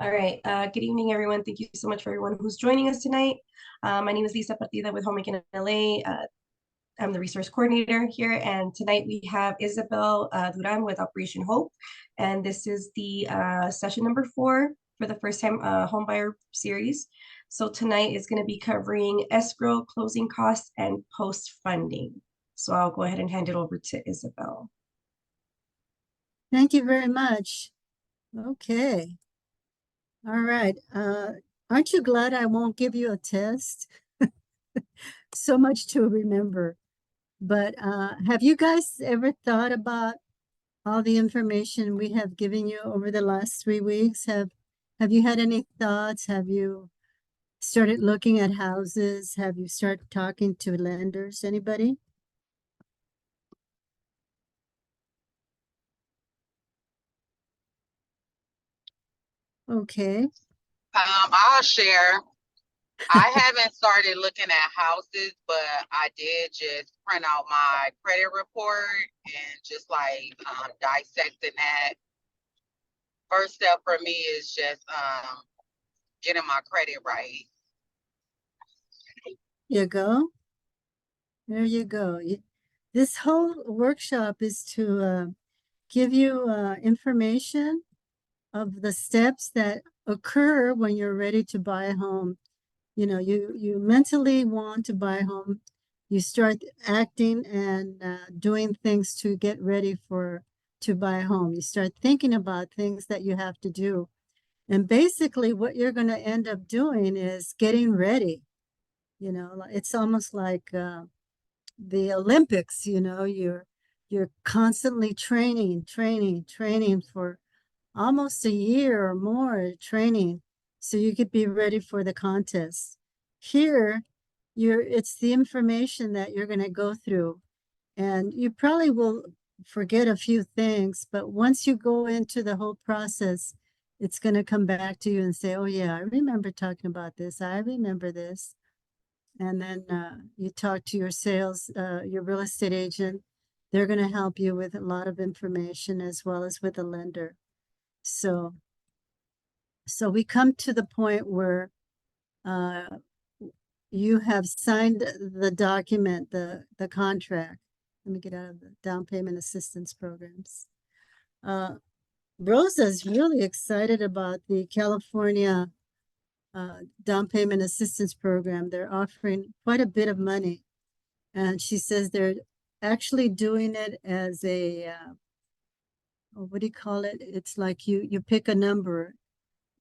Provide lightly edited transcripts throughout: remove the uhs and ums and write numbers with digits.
All right. Good evening, everyone. Thank you so much for everyone who's joining us tonight. My name is Lisa Partida with Homemaking LA. I'm the resource coordinator here, and tonight we have Isabel Duran with Operation Hope, and this is the session number 4 for the first time home buyer series. So tonight is going to be covering escrow, closing costs, and post funding. So I'll go ahead and hand it over to Isabel. Thank you very much. Okay. All right. Aren't you glad I won't give you a test? So much to remember. But have you guys ever thought about all the information we have given you over the last 3 weeks? Have you had any thoughts? Have you started looking at houses? Have you started talking to lenders? Anybody? Okay. I'll share. I haven't started looking at houses, but I did just print out my credit report and just like dissecting that. First step for me is just getting my credit right. You go. There you go. This whole workshop is to give you information of the steps that occur when you're ready to buy a home. You know, you mentally want to buy a home. You start acting and doing things to get ready to buy a home. You start thinking about things that you have to do. And basically what you're going to end up doing is getting ready. You know, it's almost like the Olympics, you know, you're constantly training for almost a year or more training so you could be ready for the contest. Here, it's the information that you're going to go through, and you probably will forget a few things, but once you go into the whole process, it's going to come back to you and say, oh yeah, I remember talking about this. I remember this. And then you talk to your real estate agent. They're going to help you with a lot of information as well as with a lender. So we come to the point where you have signed the document, the contract. Let me get out of the down payment assistance programs. Rosa's really excited about the California down payment assistance program. They're offering quite a bit of money. And she says they're actually doing it as a, what do you call it? It's like you pick a number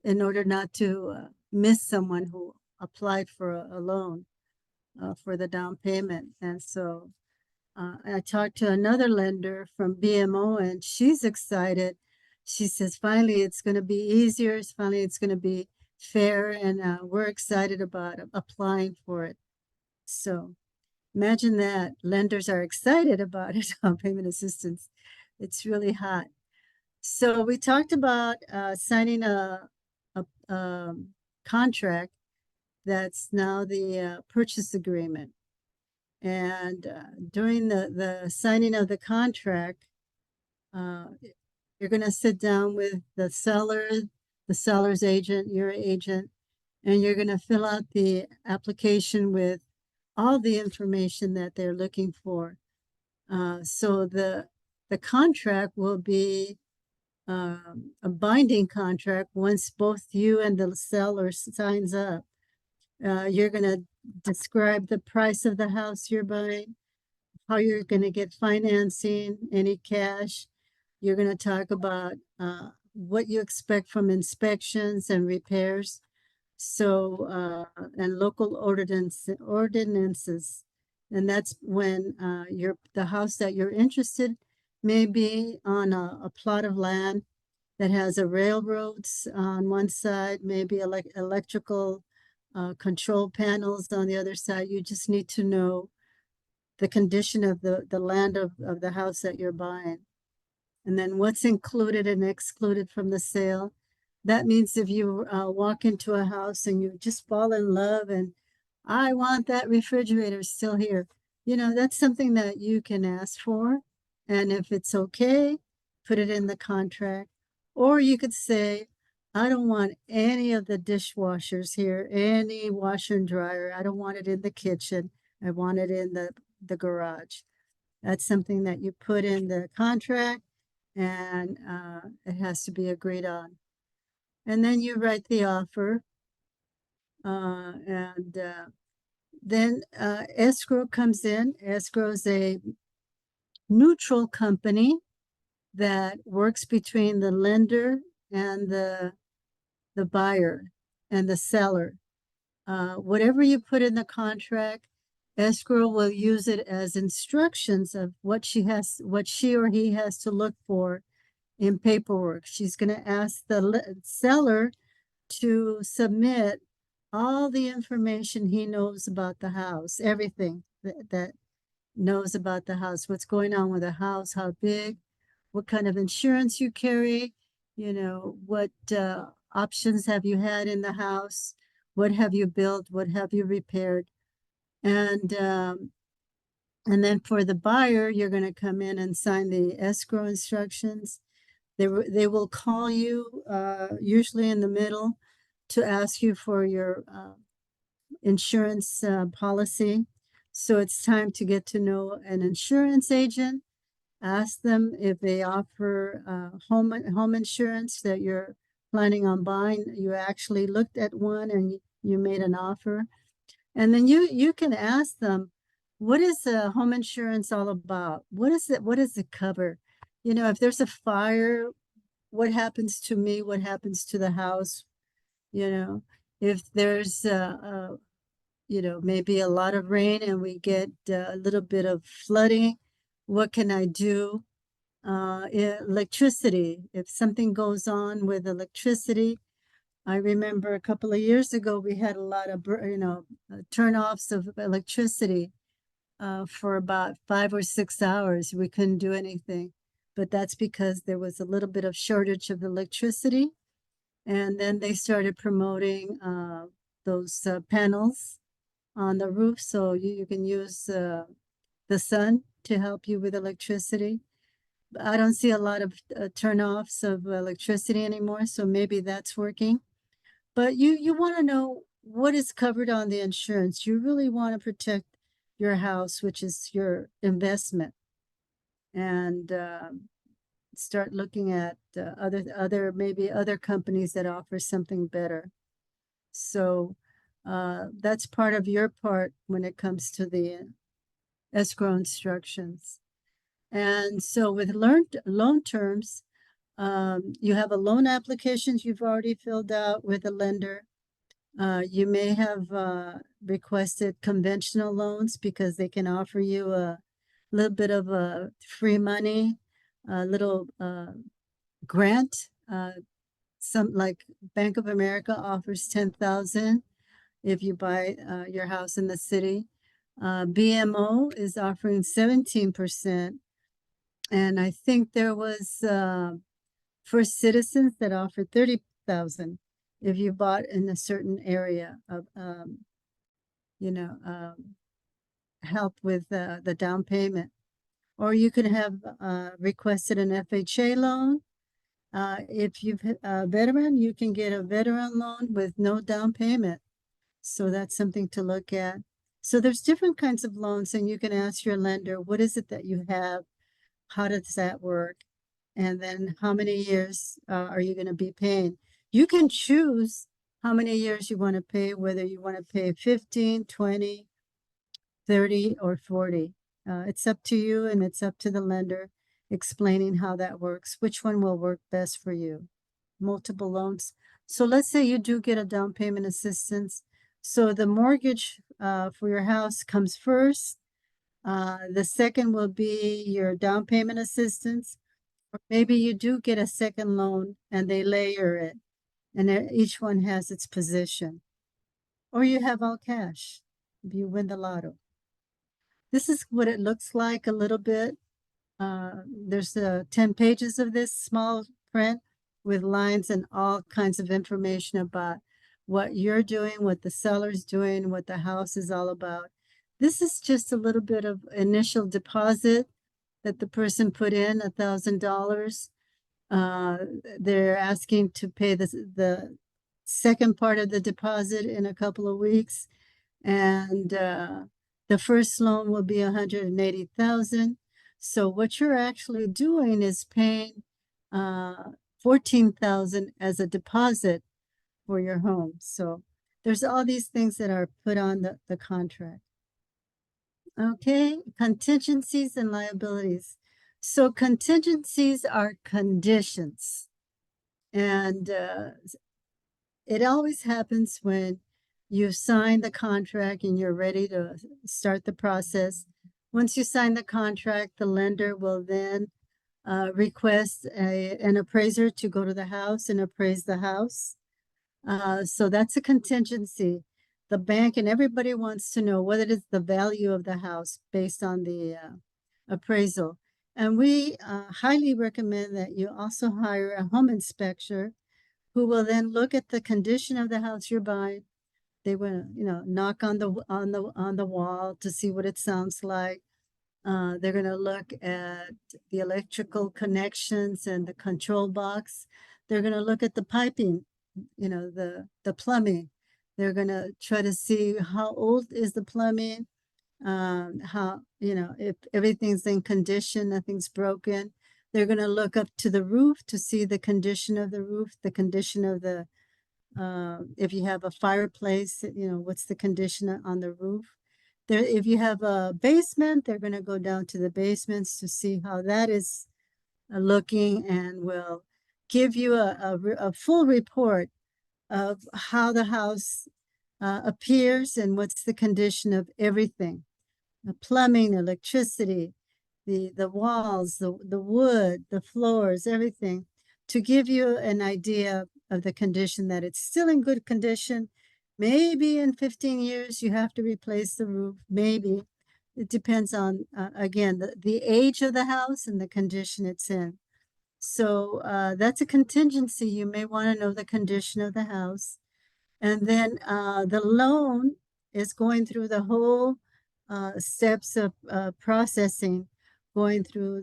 in order not to miss someone who applied for a loan for the down payment. And so I talked to another lender from BMO, and she's excited. She says, finally, it's going to be easier. Finally, it's going to be fair. And we're excited about applying for it. So imagine that. Lenders are excited about it, down payment assistance. It's really hot. So we talked about signing a contract that's now the purchase agreement. And during the signing of the contract, you're going to sit down with the seller, the seller's agent, your agent, and you're going to fill out the application with all the information that they're looking for. So the contract will be a binding contract once both you and the seller signs up. You're going to describe the price of the house you're buying, how you're going to get financing, any cash. You're going to talk about what you expect from inspections and repairs. So, and local ordinances. And that's when the house that you're interested may be on a plot of land that has a railroads on one side, maybe electrical control panels on the other side. You just need to know the condition of the land of the house that you're buying. And then what's included and excluded from the sale. That means if you walk into a house and you just fall in love and I want that refrigerator still here, you know, that's something that you can ask for. And if it's okay, put it in the contract. Or you could say, I don't want any of the dishwashers here, any washer and dryer. I don't want it in the kitchen. I want it in the garage. That's something that you put in the contract, and it has to be agreed on. And then you write the offer, and then escrow comes in. Escrow is a neutral company that works between the lender and the buyer and the seller. Whatever you put in the contract, escrow will use it as instructions of what she or he has to look for in paperwork. She's going to ask the seller to submit all the information he knows about the house, everything that knows about the house, what's going on with the house, how big, what kind of insurance you carry, what options have you had in the house, what have you built, what have you repaired, and then for the buyer, you're going to come in and sign the escrow instructions. They will call you usually in the middle to ask you for your insurance policy. So it's time to get to know an insurance agent. Ask them if they offer home insurance that you're planning on buying. You actually looked at one and you made an offer. And then you can ask them, what is home insurance all about? What is it? What does it cover? If there's a fire, what happens to me? What happens to the house? If there's maybe a lot of rain and we get a little bit of flooding, what can I do? Electricity, if something goes on with electricity. I remember a couple of years ago, we had a lot of, turn-offs of electricity for about 5 or 6 hours. We couldn't do anything, but that's because there was a little bit of shortage of electricity. And then they started promoting those panels on the roof, so you can use the sun to help you with electricity. I don't see a lot of turn-offs of electricity anymore, so maybe that's working. But you want to know what is covered on the insurance. You really want to protect your house, which is your investment, and start looking at maybe other companies that offer something better. So that's part of your part when it comes to the escrow instructions. And so with loan terms, you have a loan application you've already filled out with a lender. You may have requested conventional loans because they can offer you a little bit of free money, a little grant. Some like Bank of America offers 10,000 if you buy your house in the city. BMO is offering 17%. And I think there was First Citizens that offered 30,000 if you bought in a certain area of, help with the down payment. Or you could have requested an FHA loan. If you've a veteran, you can get a veteran loan with no down payment. So that's something to look at. So there's different kinds of loans, and you can ask your lender, what is it that you have? How does that work? And then how many years are you going to be paying? You can choose how many years you want to pay, whether you want to pay 15, 20, 30, or 40. It's up to you, and it's up to the lender explaining how that works, which one will work best for you. Multiple loans. So let's say you do get a down payment assistance. So the mortgage for your house comes first. The second will be your down payment assistance. Or maybe you do get a second loan and they layer it, and each one has its position. Or you have all cash if you win the lotto. This is what it looks like a little bit. There's 10 pages of this small print with lines and all kinds of information about what you're doing, what the seller's doing, what the house is all about. This is just a little bit of initial deposit that the person put in, $1,000. Uh, they're asking to pay the second part of the deposit in a couple of weeks. And the first loan will be 180,000. So what you're actually doing is paying 14,000 as a deposit for your home. So there's all these things that are put on the contract. Okay, contingencies and liabilities. So contingencies are conditions. And it always happens when you sign the contract and you're ready to start the process. Once you sign the contract, the lender will then request an appraiser to go to the house and appraise the house. So that's a contingency. The bank and everybody wants to know what it is the value of the house based on the appraisal. And we highly recommend that you also hire a home inspector who will then look at the condition of the house you're buying. They will, knock on the wall to see what it sounds like. They're going to look at the electrical connections and the control box. They're going to look at the piping, the plumbing. They're going to try to see how old is the plumbing, how, if everything's in condition, nothing's broken. They're going to look up to the roof to see the condition of the roof, the condition of the, if you have a fireplace, what's the condition on the roof. There, if you have a basement, they're going to go down to the basements to see how that is looking, and will give you a full report of how the house appears and what's the condition of everything. The plumbing, electricity, the walls, the wood, the floors, everything, to give you an idea of the condition, that it's still in good condition. Maybe in 15 years you have to replace the roof. Maybe. It depends on, again, the age of the house and the condition it's in. So that's a contingency. You may want to know the condition of the house. And then the loan is going through the whole steps of processing, going through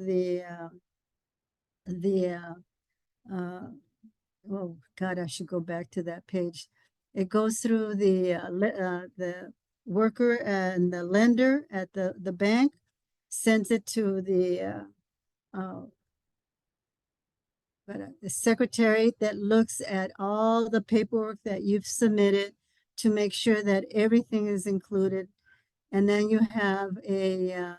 oh God, I should go back to that page. It goes through the worker and the lender at the bank, sends it to the secretary that looks at all the paperwork that you've submitted to make sure that everything is included. And then you have a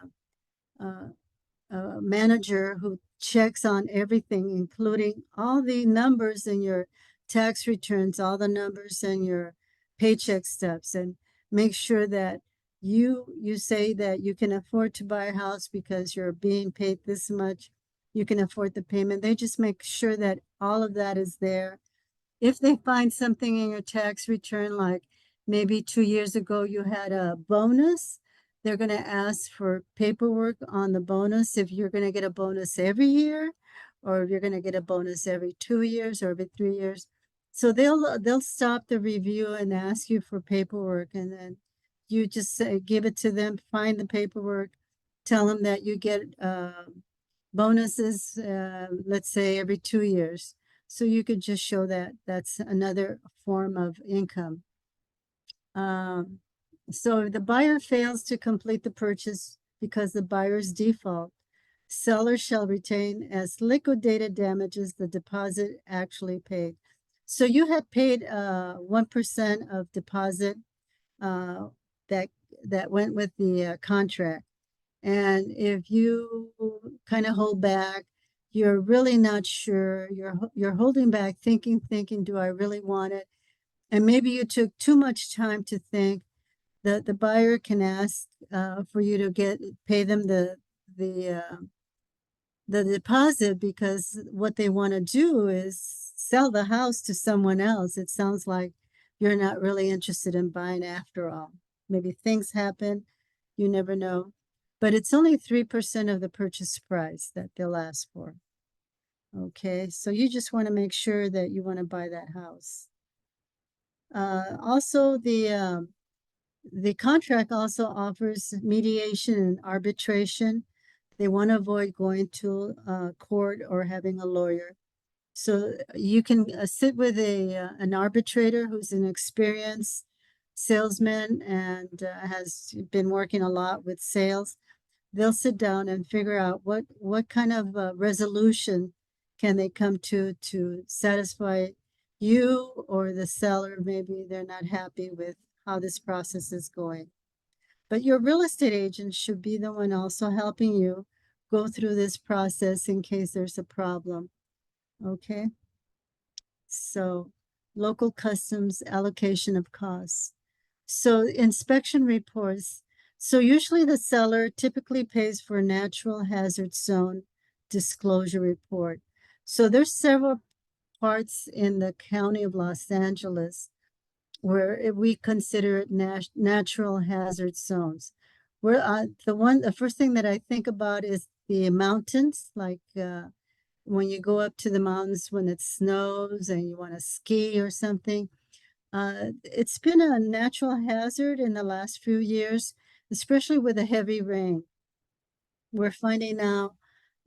manager who checks on everything, including all the numbers in your tax returns, all the numbers in your paycheck stubs, and make sure that you say that you can afford to buy a house because you're being paid this much. You can afford the payment. They just make sure that all of that is there. If they find something in your tax return, like maybe 2 years ago you had a bonus, they're going to ask for paperwork on the bonus, if you're going to get a bonus every year, or if you're going to get a bonus every 2 years or every 3 years. So they'll stop the review and ask you for paperwork, and then you just give it to them, find the paperwork, tell them that you get bonuses, let's say every 2 years. So you could just show that that's another form of income. So if the buyer fails to complete the purchase because the buyer's default, seller shall retain as liquidated damages the deposit actually paid. So you had paid 1% of deposit that went with the contract. And if you kind of hold back, you're really not sure, you're holding back, thinking, do I really want it? And maybe you took too much time to think, that the buyer can ask for you to pay them the deposit, because what they want to do is sell the house to someone else. It sounds like you're not really interested in buying after all. Maybe things happen, you never know. But it's only 3% of the purchase price that they'll ask for. Okay, so you just want to make sure that you want to buy that house. Also, the contract also offers mediation and arbitration. They want to avoid going to court or having a lawyer. So you can sit with an arbitrator who's an experienced salesman and has been working a lot with sales. They'll sit down and figure out what kind of resolution can they come to satisfy you or the seller. Maybe they're not happy with how this process is going. But your real estate agent should be the one also helping you go through this process in case there's a problem. Okay. So local customs allocation of costs. So inspection reports. So usually the seller typically pays for natural hazard zone disclosure report. So there's several parts in the county of Los Angeles where we consider it natural hazard zones. Where the first thing that I think about is the mountains, like when you go up to the mountains when it snows and you want to ski or something. It's been a natural hazard in the last few years, especially with the heavy rain. We're finding now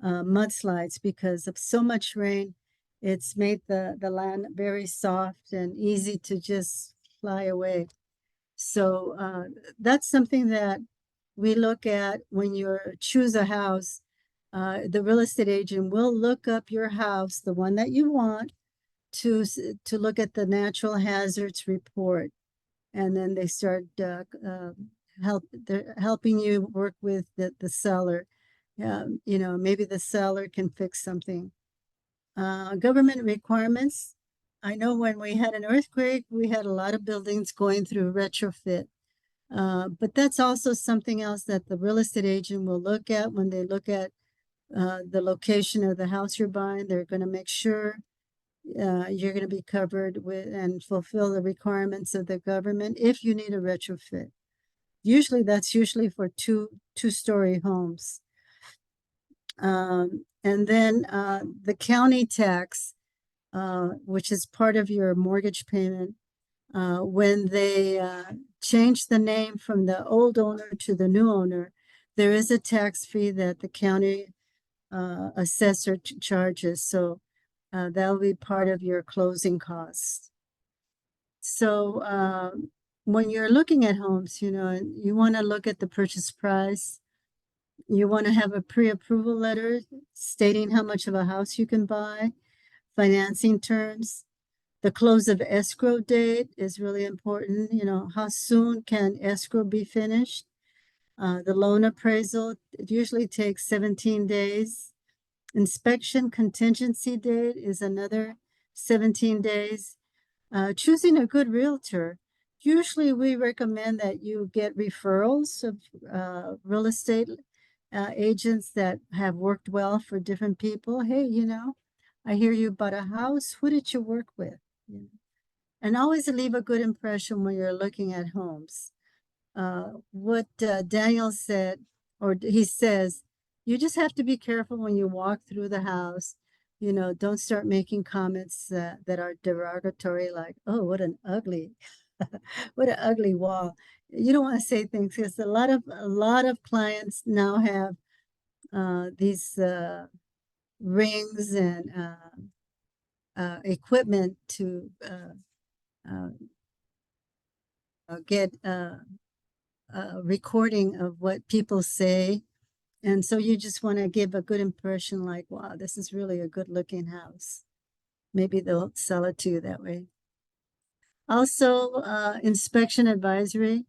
mudslides because of so much rain. It's made the land very soft and easy to just fly away. So that's something that we look at when you choose a house. The real estate agent will look up your house, the one that you want, to look at the natural hazards report, and then they start they're helping you work with the seller. You know, maybe the seller can fix something. Government requirements. I know when we had an earthquake, we had a lot of buildings going through retrofit. But that's also something else that the real estate agent will look at when they look at the location of the house you're buying. They're going to make sure you're going to be covered with and fulfill the requirements of the government if you need a retrofit. Usually that's usually for two-story homes. And then the county tax, which is part of your mortgage payment, when they change the name from the old owner to the new owner, there is a tax fee that the county assessor charges. So that'll be part of your closing costs. So when you're looking at homes, you know, you want to look at the purchase price. You want to have a pre-approval letter stating how much of a house you can buy, financing terms. The close of escrow date is really important. You know, how soon can escrow be finished? The loan appraisal, it usually takes 17 days. Inspection contingency date is another 17 days. Choosing a good realtor. Usually we recommend that you get referrals of real estate agents that have worked well for different people. Hey, you know, I hear you bought a house. Who did you work with? You know? And always leave a good impression when you're looking at homes. What Daniel said, or he says, you just have to be careful when you walk through the house. You know, don't start making comments that are derogatory, like, oh, what an ugly, what an ugly wall. You don't want to say things because a lot of clients now have these rings and equipment to get a recording of what people say. And so you just want to give a good impression, like, wow, this is really a good looking house. Maybe they'll sell it to you that way. Also, inspection advisory.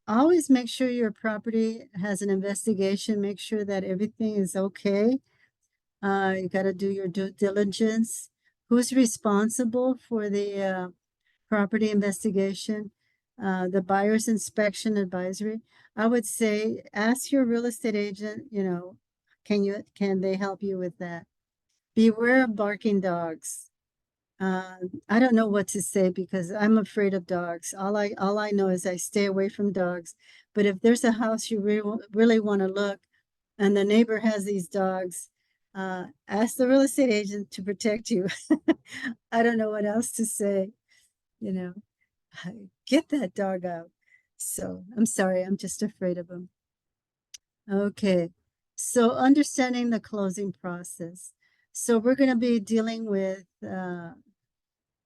Always make sure your property has an investigation. Make sure that everything is okay. You got to do your due diligence. Who's responsible for the property investigation? The buyer's inspection advisory. I would say ask your real estate agent, you know, can they help you with that? Beware of barking dogs. I don't know what to say because I'm afraid of dogs. All I know is I stay away from dogs. But if there's a house you really want to look and the neighbor has these dogs, ask the real estate agent to protect you. I don't know what else to say, you know. Get that dog out. So I'm sorry, I'm just afraid of him. Okay, so understanding the closing process. So we're going to be dealing with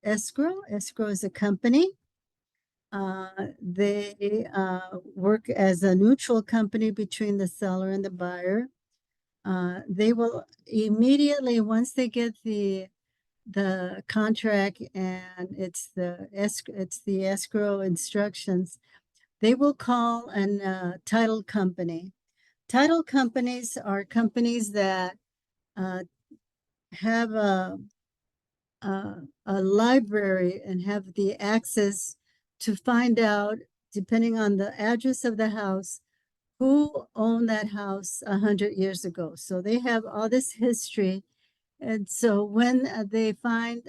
escrow. Escrow is a company. They work as a neutral company between the seller and the buyer. They will immediately, once they get the contract and it's the escrow instructions, they will call an title company. Title companies are companies that have a library and have the access to find out, depending on the address of the house, who owned that house 100 years ago. So they have all this history. And so when they find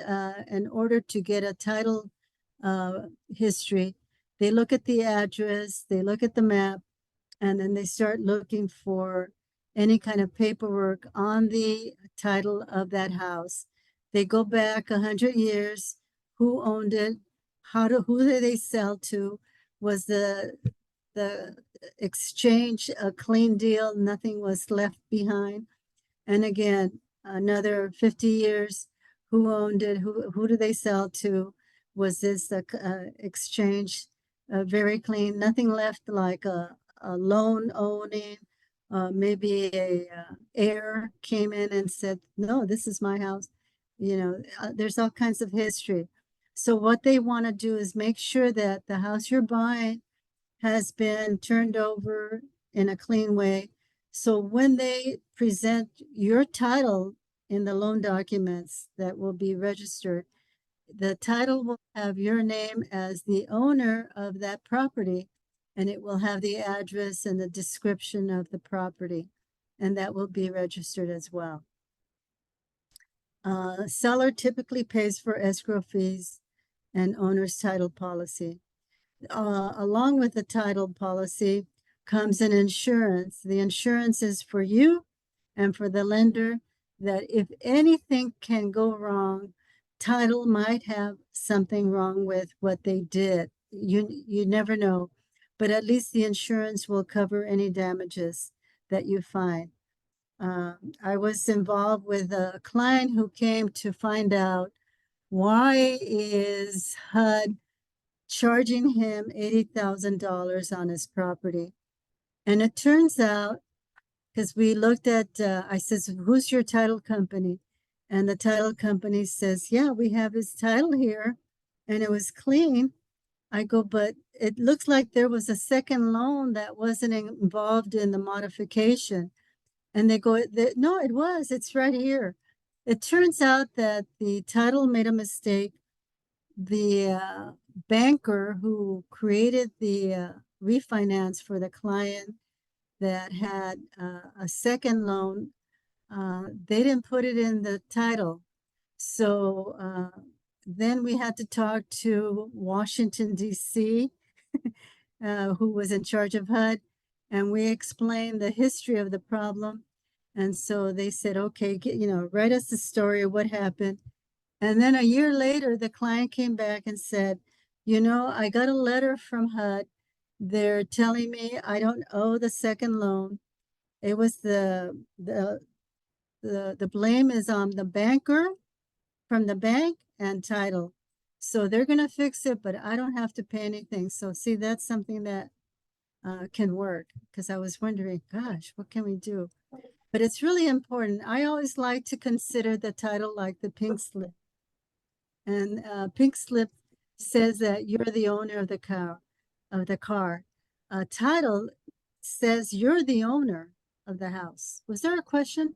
in order to get a title history, they look at the address, they look at the map, and then they start looking for any kind of paperwork on the title of that house. They go back 100 years, who owned it, who did they sell to, was the exchange a clean deal, nothing was left behind. And again, another 50 years, who owned it, who do they sell to, was this exchange very clean, nothing left like a loan owning, maybe a heir came in and said, no, this is my house. You know, there's all kinds of history. So what they want to do is make sure that the house you're buying has been turned over in a clean way. So when they present your title in the loan documents that will be registered, the title will have your name as the owner of that property, and it will have the address and the description of the property, and that will be registered as well. Seller typically pays for escrow fees and owner's title policy. Along with the title policy comes an insurance. The insurance is for you and for the lender, that if anything can go wrong, title might have something wrong with what they did. You never know, but at least the insurance will cover any damages that you find. I was involved with a client who came to find out, why is HUD charging him $80,000 on his property? And it turns out, because we looked at, I says, who's your title company? And the title company says, yeah, we have his title here, and it was clean. I go, but it looks like there was a second loan that wasn't involved in the modification. And they go, no, it was, it's right here. It turns out that the title made a mistake. The banker who created the refinance for the client that had a second loan, they didn't put it in the title. So then we had to talk to Washington, D.C., who was in charge of HUD, and we explained the history of the problem. And so they said, okay, write us the story of what happened. And then a year later, the client came back and said, I got a letter from HUD. They're telling me I don't owe the second loan. It was the blame is on the banker from the bank and title. So they're going to fix it, but I don't have to pay anything. So see, that's something that can work, because I was wondering, gosh, what can we do? But it's really important. I always like to consider the title like the pink slip. And pink slip says that you're the owner of the car. Title says you're the owner of the house. Was there a question?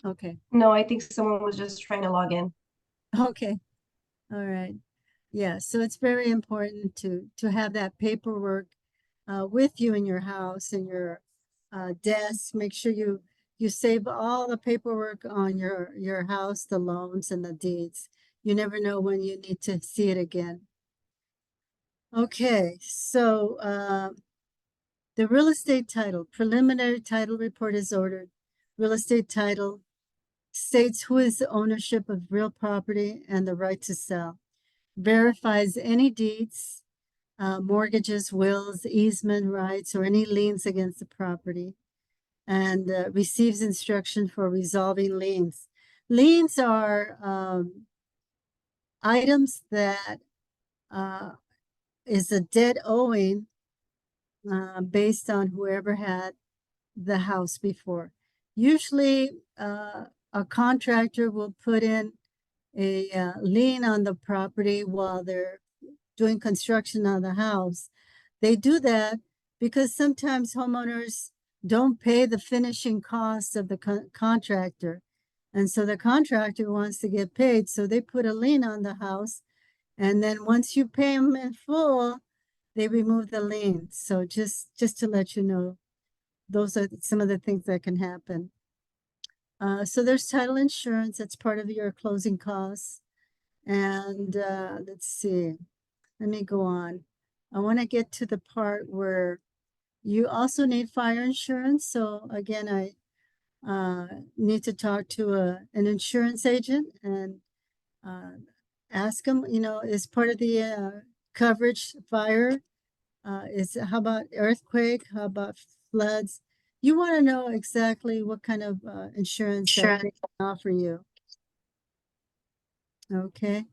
Okay. No, I think someone was just trying to log in. Okay. All right. Yeah. So it's very important to have that paperwork with you in your house and your desk. Make sure you save all the paperwork on your house, the loans and the deeds. You never know when you need to see it again. Okay, so the real estate title, preliminary title report is ordered. Real estate title states who is the ownership of real property and the right to sell. Verifies any deeds, mortgages, wills, easement rights, or any liens against the property. and receives instruction for resolving liens. Liens are items that is a debt owing based on whoever had the house before. Usually, a contractor will put in a lien on the property while they're doing construction on the house. They do that because sometimes homeowners don't pay the finishing costs of the contractor. And so the contractor wants to get paid. So they put a lien on the house. And then once you pay them in full, they remove the lien. So just to let you know, those are some of the things that can happen. So there's title insurance. That's part of your closing costs. And let's see. Let me go on. I want to get to the part where you also need fire insurance. So again, I need to talk to an insurance agent and ask them, you know, is part of the coverage fire? How about earthquake? How about floods? You want to know exactly what kind of insurance that they can offer you. Okay.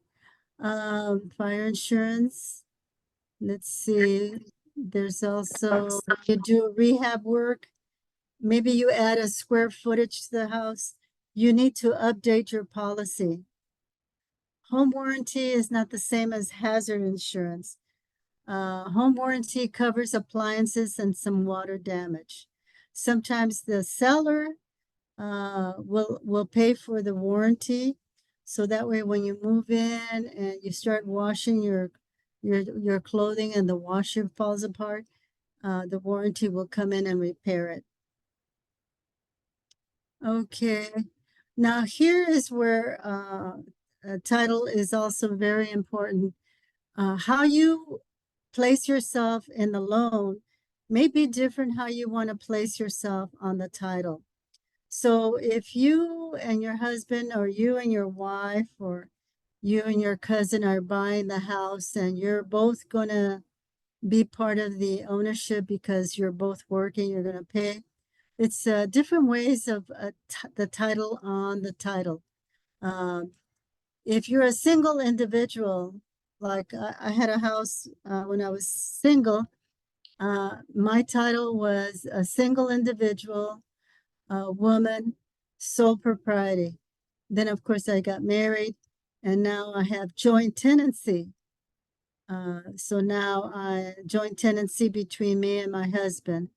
Fire insurance. Let's see. There's also, you do rehab work. Maybe you add a square footage to the house. You need to update your policy. Home warranty is not the same as hazard insurance. Home warranty covers appliances and some water damage. Sometimes the seller will pay for the warranty. So that way, when you move in and you start washing your clothing and the washer falls apart, the warranty will come in and repair it. Okay. Now here is where title is also very important. How you place yourself in the loan may be different how you want to place yourself on the title. So if you and your husband or you and your wife or you and your cousin are buying the house and you're both going to be part of the ownership because you're both working, you're going to pay. It's different ways of the title on the title. If you're a single individual, like I had a house when I was single, my title was a single individual, woman, sole propriety. Then, of course, I got married, and now I have joint tenancy. So now I joint tenancy between me and my husband.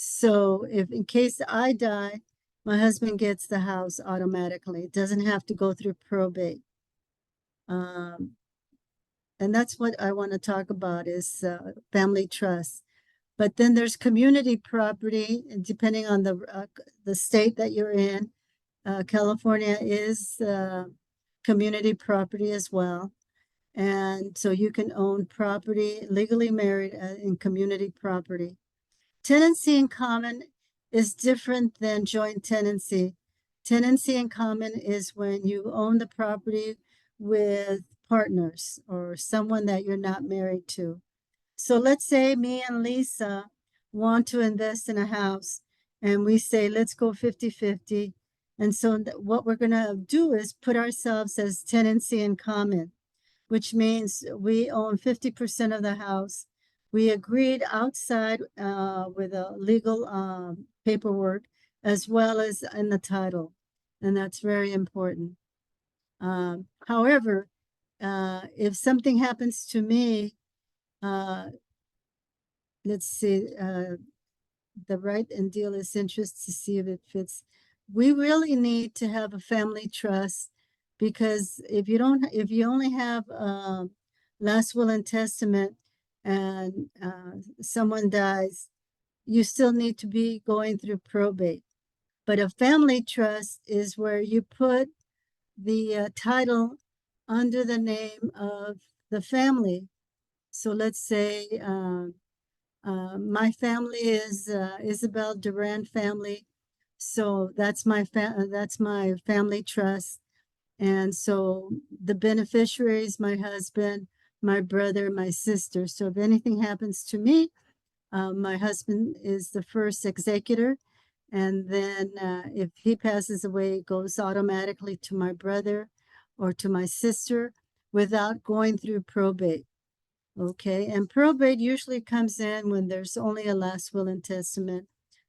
So if in case I die, my husband gets the house automatically. It doesn't have to go through probate. And that's what I want to talk about is family trust. But then there's community property, and depending on the state that you're in. California is community property as well. And so you can own property legally married in community property. Tenancy in common is different than joint tenancy. Tenancy in common is when you own the property with partners or someone that you're not married to. So let's say me and Lisa want to invest in a house and we say, let's go 50-50. And so what we're going to do is put ourselves as tenancy in common, which means we own 50% of the house. We agreed outside with a legal paperwork as well as in the title. And that's very important. However, if something happens to me, let's see, the right and dealer's interest to see if it fits. We really need to have a family trust because if you only have last will and testament and someone dies, you still need to be going through probate. But a family trust is where you put the title under the name of the family. So let's say my family is Isabel Duran family. So that's my family trust. And so the beneficiaries, my husband, my brother, my sister. So if anything happens to me, my husband is the first executor. And then if he passes away, it goes automatically to my brother or to my sister without going through probate. Okay, and probate usually comes in when there's only a last will and testament.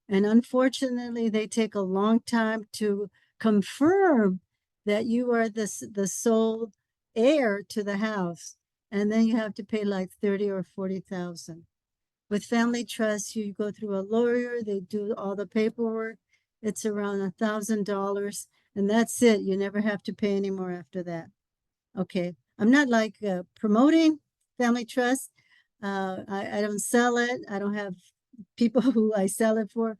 And unfortunately, they take a long time to confirm that you are the sole heir to the house. And then you have to pay like 30 or 40,000. With family trust, you go through a lawyer, they do all the paperwork. It's around $1,000, and that's it. You never have to pay any more after that. Okay, I'm not like promoting family trust. I don't sell it. I don't have people who I sell it for,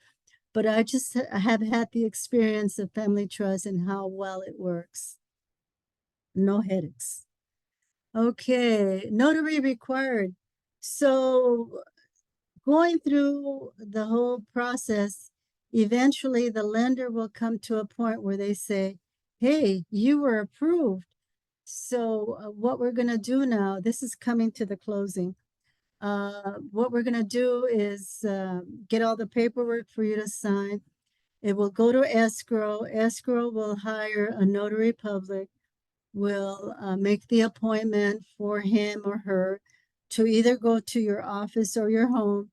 but I just have had the experience of family trust and how well it works. No headaches. Okay, notary required. So going through the whole process, eventually the lender will come to a point where they say, hey, you were approved. So what we're going to do now, this is coming to the closing. What we're going to do is get all the paperwork for you to sign. It will go to escrow. Escrow will hire a notary public, will make the appointment for him or her to either go to your office or your home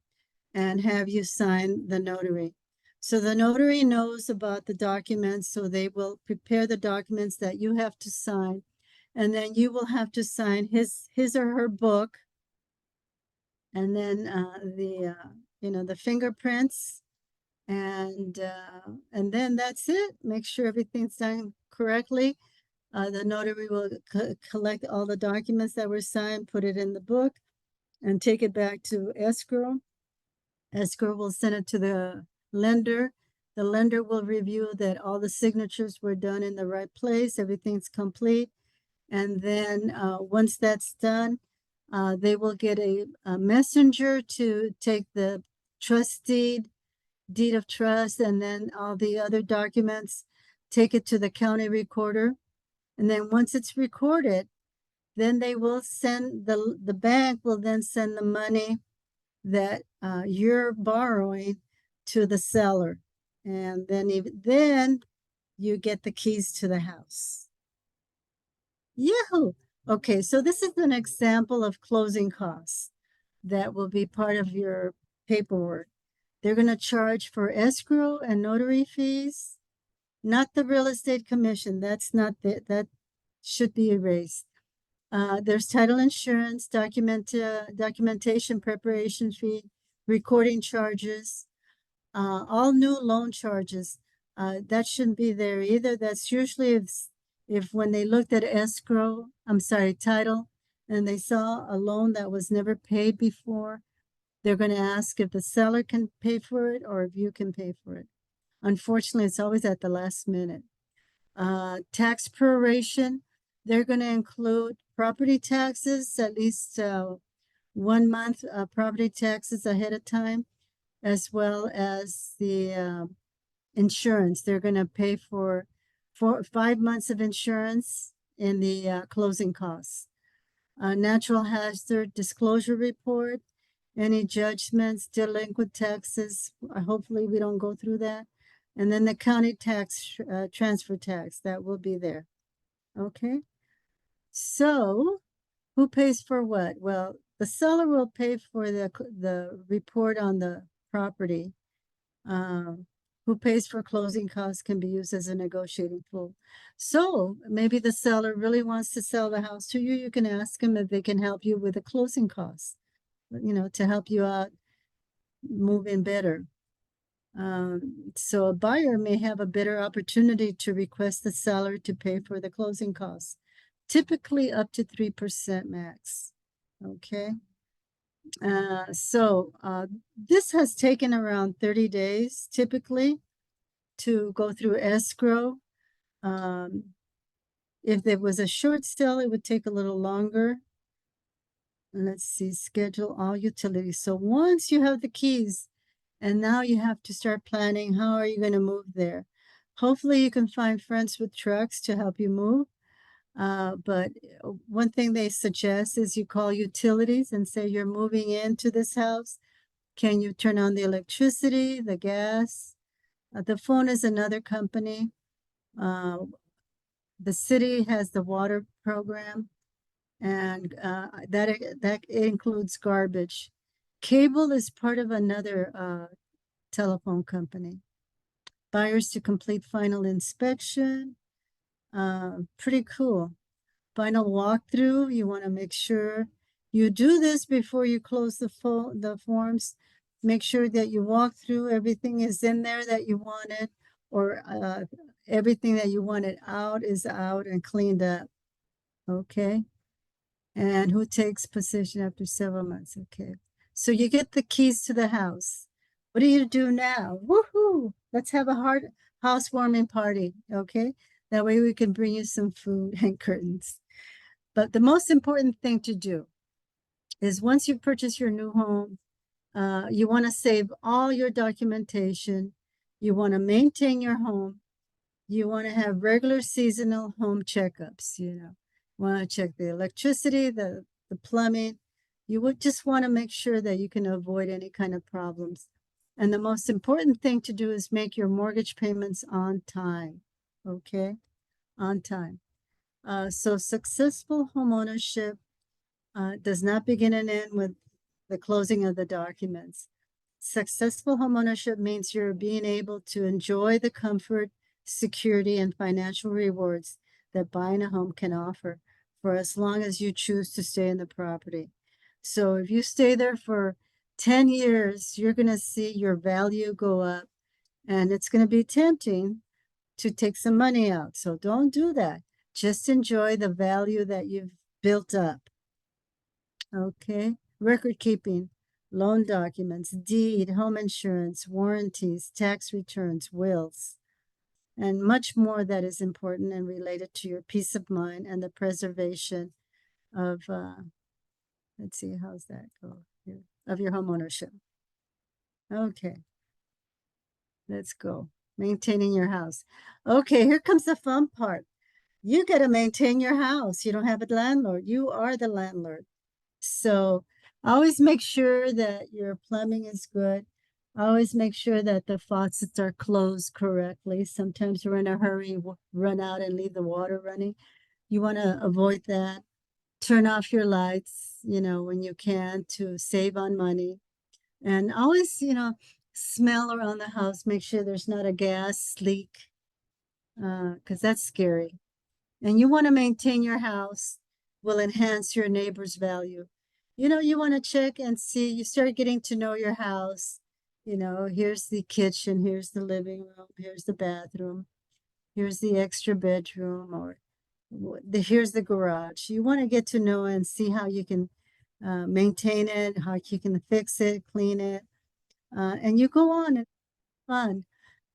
and have you sign the notary. So the notary knows about the documents, so they will prepare the documents that you have to sign. And then you will have to sign his or her book. And then the fingerprints. And then that's it. Make sure everything's done correctly. The notary will collect all the documents that were signed, put it in the book, and take it back to escrow. Escrow will send it to the lender. The lender will review that all the signatures were done in the right place, everything's complete. And then once that's done, they will get a messenger to take the trust deed of trust, and then all the other documents, take it to the county recorder. And then once it's recorded, then they will send, the bank will then send the money that you're borrowing to the seller. And then you get the keys to the house. Yahoo! Okay, so this is an example of closing costs that will be part of your paperwork. They're going to charge for escrow and notary fees, not the real estate commission. That's not that should be erased. There's title insurance, documentation preparation fee, recording charges, all new loan charges. That shouldn't be there either. That's usually if when they looked at title, and they saw a loan that was never paid before, they're going to ask if the seller can pay for it or if you can pay for it. Unfortunately, it's always at the last minute. Tax proration, they're going to include property taxes, at least 1 month property taxes ahead of time, as well as the insurance. They're going to pay for 5 months of insurance in the closing costs. Natural hazard disclosure report, any judgments, delinquent taxes. Hopefully we don't go through that. And then the county tax, transfer tax, that will be there. Okay. So who pays for what? Well, the seller will pay for the report on the property. Who pays for closing costs can be used as a negotiating tool. So maybe the seller really wants to sell the house to you. You can ask them if they can help you with the closing costs, to help you out move in better. So a buyer may have a better opportunity to request the seller to pay for the closing costs, typically up to 3% max. Okay. So this has taken around 30 days typically to go through escrow. If there was a short sale, it would take a little longer. Let's see, schedule all utilities. So once you have the keys, and now you have to start planning, how are you going to move there? Hopefully you can find friends with trucks to help you move. But one thing they suggest is you call utilities and say you're moving into this house. Can you turn on the electricity, the gas, The phone is another company. The city has the water program, and that includes garbage. Cable is part of another telephone company. Buyers to complete final inspection. Pretty cool. Final walkthrough. You want to make sure you do this before you close the forms. Make sure that you walk through everything is in there that you wanted, or everything that you wanted out is out and cleaned up. Okay. And who takes possession after several months? Okay. So you get the keys to the house. What do you do now? Woohoo! Let's have a housewarming party. Okay. That way we can bring you some food and curtains. But the most important thing to do is once you purchase your new home, you want to save all your documentation. You want to maintain your home. You want to have regular seasonal home checkups, want to check the electricity, the plumbing. You would just want to make sure that you can avoid any kind of problems. And the most important thing to do is make your mortgage payments on time. Okay? On time. So successful homeownership does not begin and end with the closing of the documents. Successful homeownership means you're being able to enjoy the comfort, security, and financial rewards that buying a home can offer for as long as you choose to stay in the property. So if you stay there for 10 years, you're going to see your value go up, and it's going to be tempting to take some money out. So don't do that. Just enjoy the value that you've built up. Okay. Record keeping, loan documents, deed, home insurance, warranties, tax returns, wills, and much more that is important and related to your peace of mind and the preservation of, let's see, how's that go here, of your home ownership. Okay. Let's go. Maintaining your house. Okay, here comes the fun part. You got to maintain your house. You don't have a landlord. You are the landlord. So always make sure that your plumbing is good. Always make sure that the faucets are closed correctly. Sometimes we're in a hurry, run out and leave the water running. You want to avoid that. Turn off your lights, when you can, to save on money. And always, smell around the house. Make sure there's not a gas leak, because that's scary. And you want to maintain your house, will enhance your neighbor's value. You want to check and see, you start getting to know your house. Here's the kitchen, here's the living room, here's the bathroom, here's the extra bedroom, or here's the garage. You want to get to know and see how you can maintain it, how you can fix it, clean it. And you go on and fun.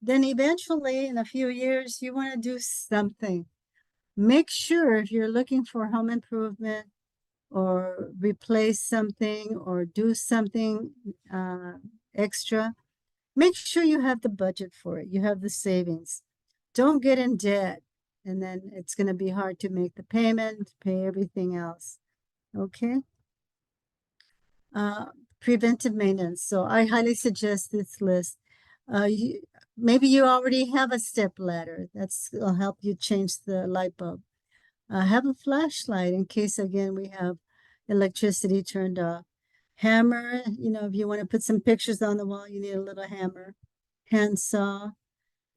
Then eventually, in a few years, you want to do something. Make sure if you're looking for home improvement or replace something or do something extra, make sure you have the budget for it. You have the savings. Don't get in debt, and then it's going to be hard to make the payment, pay everything else. Okay. Preventive maintenance. So I highly suggest this list. Maybe you already have a step ladder. Will help you change the light bulb. Have a flashlight in case, again, we have electricity turned off. Hammer, if you want to put some pictures on the wall, you need a little hammer. Handsaw,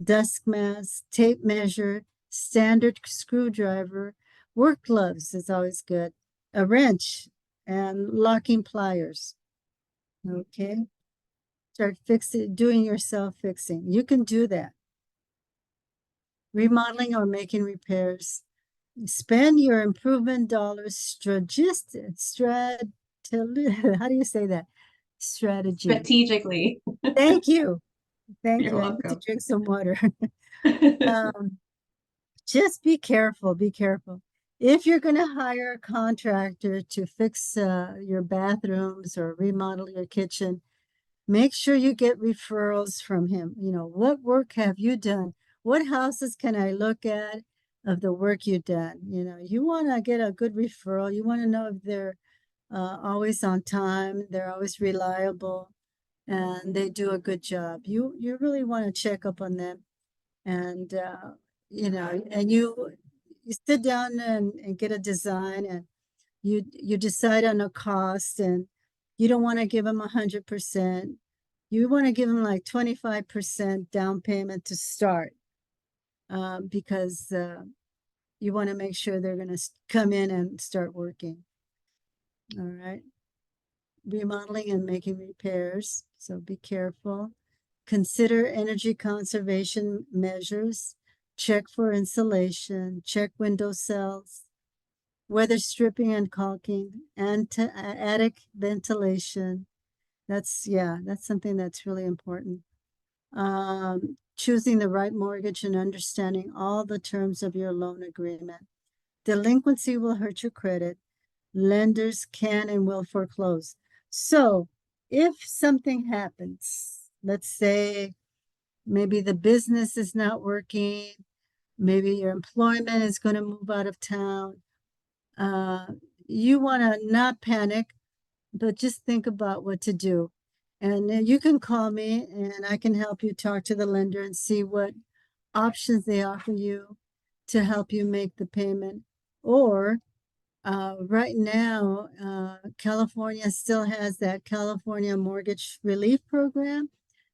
dust mask, tape measure, standard screwdriver. Work gloves is always good. A wrench and locking pliers. Okay. Start doing your self-fixing. You can do that. Remodeling or making repairs. Spend your improvement dollars how do you say that? Strategically. Thank you. Thank You're you. I need to welcome. drink some water. Just be careful. Be careful. If you're going to hire a contractor to fix your bathrooms or remodel your kitchen, make sure you get referrals from him. What work have you done? What houses can I look at of the work you've done? You want to get a good referral. You want to know if they're always on time, they're always reliable. and they do a good job. You really want to check up on them, and and you sit down and get a design, and you decide on a cost, and you don't want to give them 100%. You want to give them like 25% down payment to start, because you want to make sure they're going to come in and start working. All right. Remodeling and making repairs, so be careful. Consider energy conservation measures. Check for insulation, check window cells, weather stripping and caulking, and attic ventilation. That's something that's really important. Choosing the right mortgage and understanding all the terms of your loan agreement. Delinquency will hurt your credit. Lenders can and will foreclose. So if something happens, let's say maybe the business is not working, maybe your employment is going to move out of town, you want to not panic, but just think about what to do. And you can call me and I can help you talk to the lender and see what options they offer you to help you make the payment. Or right now, California still has that California Mortgage Relief Program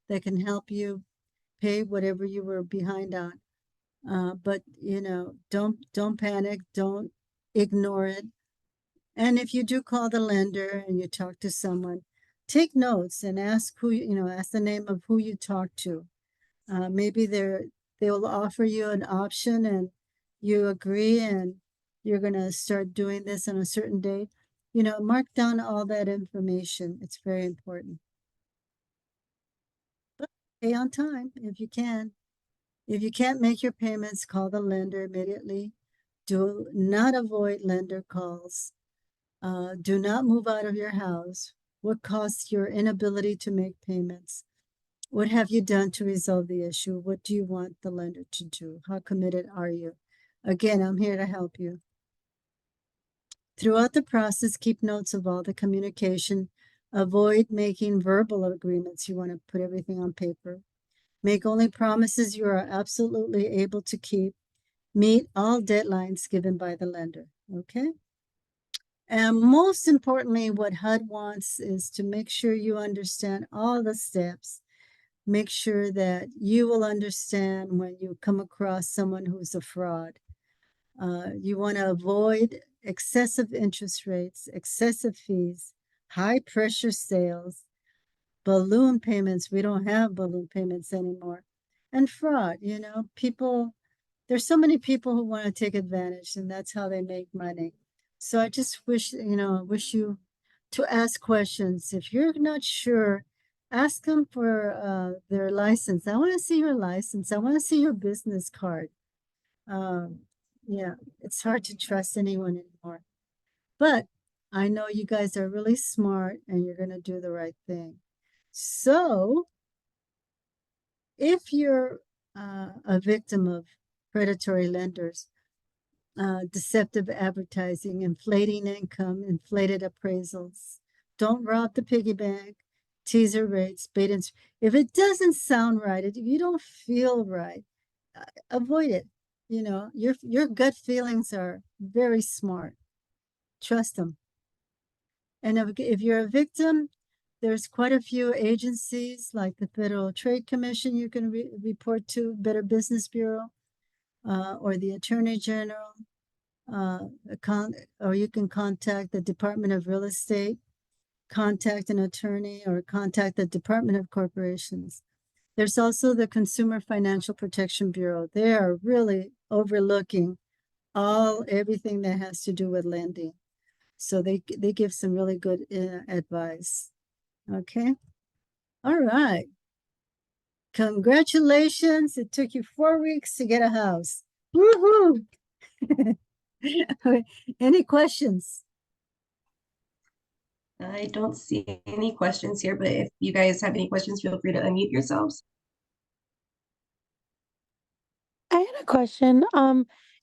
that can help you pay whatever you were behind on. But don't panic, don't ignore it. And if you do call the lender and you talk to someone, take notes and ask ask the name of who you talk to. Maybe they will offer you an option and you agree and you're going to start doing this on a certain date. Mark down all that information. It's very important. But pay on time if you can. If you can't make your payments, call the lender immediately. Do not avoid lender calls. Do not move out of your house. What caused your inability to make payments? What have you done to resolve the issue? What do you want the lender to do? How committed are you? Again, I'm here to help you. Throughout the process, keep notes of all the communication. Avoid making verbal agreements. You want to put everything on paper. Make only promises you are absolutely able to keep. Meet all deadlines given by the lender. Okay? And most importantly, what HUD wants is to make sure you understand all the steps. Make sure that you will understand when you come across someone who's a fraud. You want to avoid excessive interest rates, excessive fees, high pressure sales, balloon payments. We don't have balloon payments anymore. And fraud, there's so many people who want to take advantage, and that's how they make money. So I just wish you to ask questions. If you're not sure, ask them for their license. I want to see your license. I want to see your business card. Yeah, it's hard to trust anyone anymore. But I know you guys are really smart and you're going to do the right thing. So if you're a victim of predatory lenders, deceptive advertising, inflating income, inflated appraisals, don't rob the piggy bank, teaser rates, bait and if it doesn't sound right, if you don't feel right, avoid it. Your gut feelings are very smart. Trust them. And if you're a victim, there's quite a few agencies like the Federal Trade Commission you can report to, Better Business Bureau, or the Attorney General, or you can contact the Department of Real Estate, contact an attorney, or contact the Department of Corporations. There's also the Consumer Financial Protection Bureau. They are really overlooking everything that has to do with lending. So they give some really good advice. Okay. All right. Congratulations. It took you 4 weeks to get a house. Woohoo. Okay. Any questions? I don't see any questions here, but if you guys have any questions, feel free to unmute yourselves. I had a question.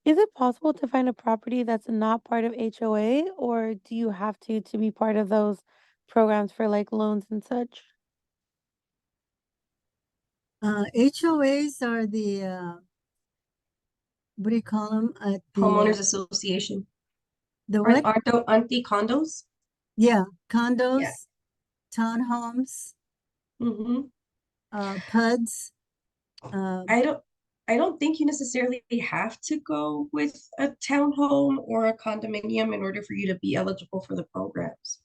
Is it possible to find a property that's not part of HOA, or do you have to be part of those programs for like loans and such? HOAs are the, what do you call them? Homeowners Association. The what? Aren't they condos? Yeah, Yeah. condos, townhomes, Mm-hmm. PUDs. I don't think you necessarily have to go with a townhome or a condominium in order for you to be eligible for the programs.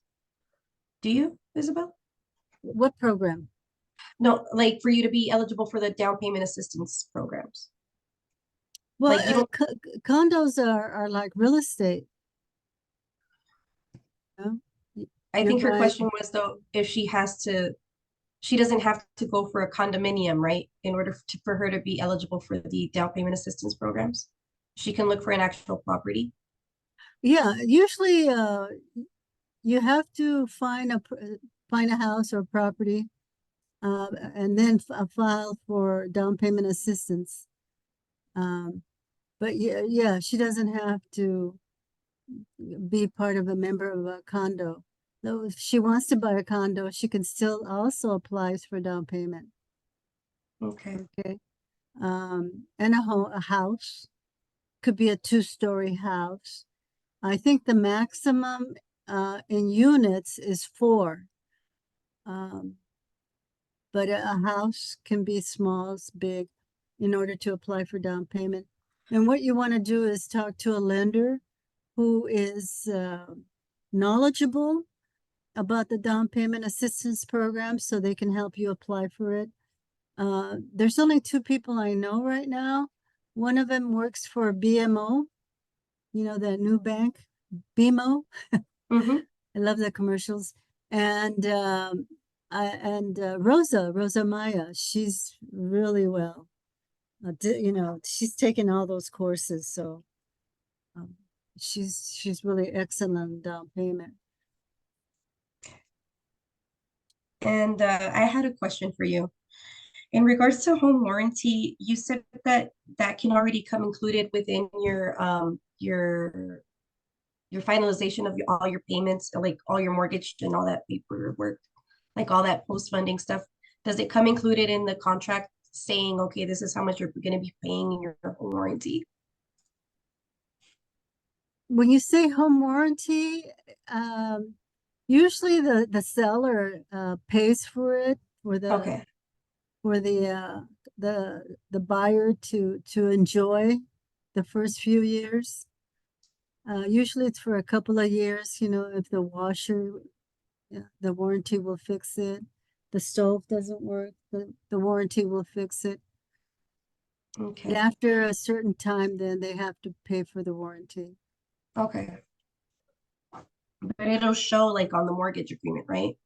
Do you, Isabel? What program? No, like for you to be eligible for the down payment assistance programs. Well, Like you don't, condos are like real estate. You know? I You're think her buying, question was though, if she doesn't have to go for a condominium, right? In order for her to be eligible for the down payment assistance programs. She can look for an actual property. yeah, usually you have to find a house or property, and then file for down payment assistance. But yeah, she doesn't have to be part of a member of a condo. Though if she wants to buy a condo, she can still also apply for down payment. Okay. Okay. And a house could be a 2-story house. I think the maximum in units is 4. Um, but a house can be small, big, in order to apply for down payment. And what you want to do is talk to a lender who is knowledgeable about the down payment assistance program so they can help you apply for it. There's only 2 people I know right now. One of them works for BMO, you know, that new bank, BMO. Mm-hmm. I love the commercials. And Rosa Maya, she's really well. You know, she's taken all those courses, so um, she's really excellent down payment. And I had a question for you. In regards to home warranty, you said that that can already come included within your finalization of all your payments, like all your mortgage and all that paperwork, like all that post-funding stuff. Does it come included in the contract saying, okay, this is how much you're going to be paying in your home warranty? When you say home warranty, usually the seller pays for it for Okay. the buyer to enjoy the first few years. Usually it's for a couple of years, you know, if the washer, the warranty will fix it. The stove doesn't work, the warranty will fix it. But Okay. after a certain time, then they have to pay for the warranty. Okay. But it'll show like on the mortgage agreement, right?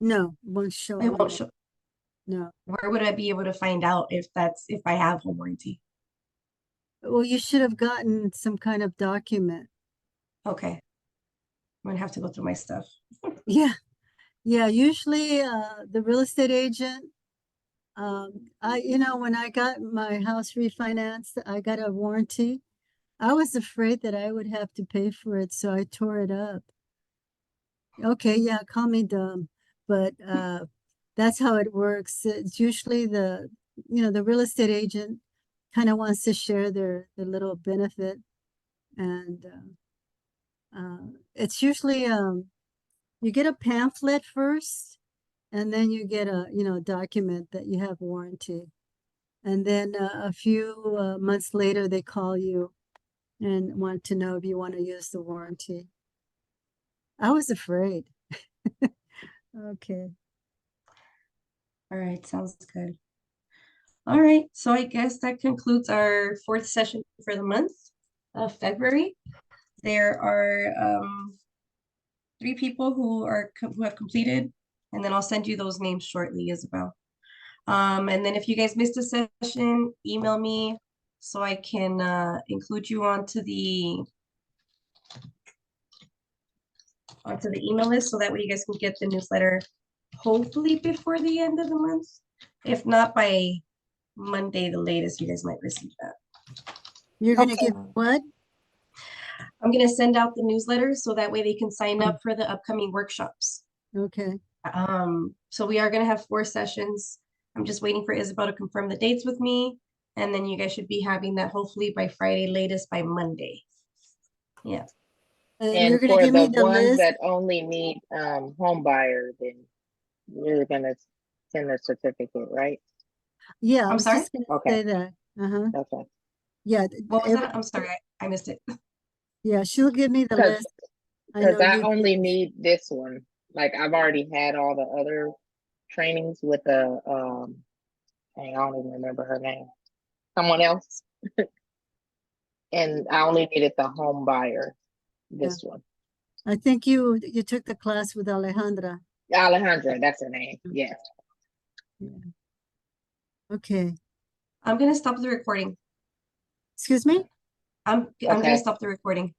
No, it won't show It on won't the, show. no. Where would I be able to find out if I have home warranty? Well, you should have gotten some kind of document. Okay. I'm gonna have to go through my stuff. Yeah. Yeah, usually the real estate agent, you know, when I got my house refinanced, I got a warranty. I was afraid that I would have to pay for it, so I tore it up. Okay, yeah, call me dumb, but that's how it works. It's usually you know, the real estate agent kind of wants to share their little benefit, and it's usually you get a pamphlet first, and then you get a, you know, document that you have warranty, and then a few months later they call you and want to know if you want to use the warranty. I was afraid. Okay. All right, sounds good. All right, so I guess that concludes our 4th session for the month of February. There are 3 people who have completed, and then I'll send you those names shortly, Isabel. And then if you guys missed a session, email me so I can include you onto the email list so that way you guys can get the newsletter hopefully before the end of the month. If not, by Monday, the latest, you guys might receive that. You're gonna give what? I'm going to send out the newsletter so that way they can sign up for the upcoming workshops. Okay. So we are going to have 4 sessions. I'm just waiting for Isabel to confirm the dates with me. And then you guys should be having that hopefully by Friday, latest by Monday. Yeah. And you're And gonna for give me the the ones list? that only need home buyer, then you're gonna send a certificate, right? Yeah, I I'm was sorry? just gonna Okay, say that. Uh-huh. okay. Yeah, What was that? I'm sorry, I missed it. yeah, she'll give me the Because list. I because know I you only did. need this one. Like I've already had all the other trainings with the I don't even remember her name. Someone else. And I only needed the home buyer, Yeah. this one. I think you took the class with Alejandra. Alejandra, that's her name. Yes. Yeah. Okay. I'm gonna stop the recording. Excuse me? I'm gonna Okay. stop the recording.